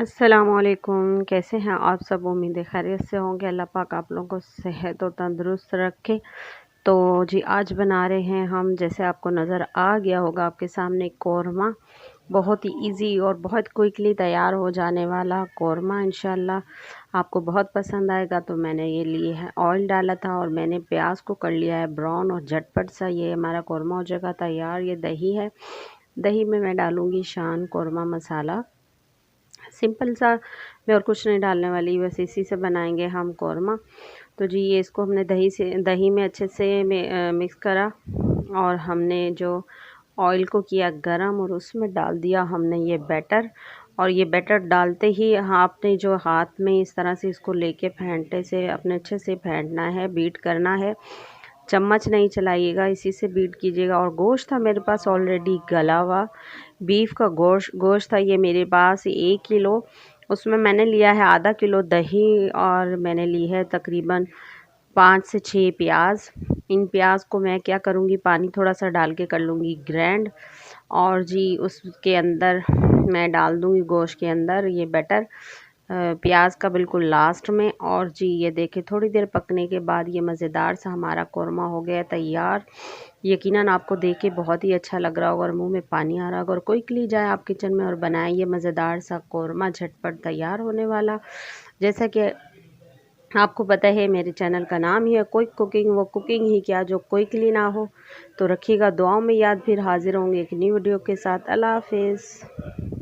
अस्सलामुअलैकुम। कैसे हैं आप सब? उम्मीद है खैरियत से होंगे। अल्लाह पाक आप लोगों को सेहत और तंदुरुस्त रखे। तो जी आज बना रहे हैं हम, जैसे आपको नज़र आ गया होगा आपके सामने, कौरमा। बहुत ही इजी और बहुत क्विकली तैयार हो जाने वाला कौरमा इंशाल्लाह आपको बहुत पसंद आएगा। तो मैंने ये लिए है, ऑयल डाला था और मैंने प्याज को कर लिया है ब्राउन, और झटपट सा ये हमारा कौरमा हो जाएगा तैयार। ये दही है, दही में मैं डालूँगी शान कौरमा मसाला, सिंपल सा। मैं और कुछ नहीं डालने वाली, बस इसी से बनाएंगे हम कौरमा। तो जी ये इसको हमने दही में अच्छे से मिक्स करा, और हमने जो ऑयल को किया गरम और उसमें डाल दिया हमने ये बैटर। और ये बैटर डालते ही आपने जो हाथ में इस तरह से इसको लेके फेंटे से अपने अच्छे से फेंटना है, बीट करना है, चम्मच नहीं चलाइएगा, इसी से बीट कीजिएगा। और गोश्त था मेरे पास ऑलरेडी गला हुआ, बीफ का गोश्त था ये मेरे पास 1 किलो। उसमें मैंने लिया है आधा किलो दही, और मैंने ली है तकरीबन 5 से 6 प्याज। इन प्याज को मैं क्या करूँगी, पानी थोड़ा सा डाल के कर लूँगी ग्रैंड, और जी उसके अंदर मैं डाल दूँगी गोश्त के अंदर ये बैटर, प्याज का बिल्कुल लास्ट में। और जी ये देखिए थोड़ी देर पकने के बाद ये मज़ेदार सा हमारा कौरमा हो गया तैयार। यकीनन आपको देख के बहुत ही अच्छा लग रहा होगा और मुंह में पानी आ रहा होगा। और क्विकली जाए आप किचन में और बनाए ये मज़ेदार सा कौरमा, झटपट तैयार होने वाला। जैसा कि आपको पता है मेरे चैनल का नाम ही है क्विक कुकिंग, वो कुकिंग ही क्या जो क्विकली ना हो। तो रखिएगा दुआओं में याद, फिर हाजिर होंगे एक न्यू वीडियो के साथ। अल्लाह हाफिज़।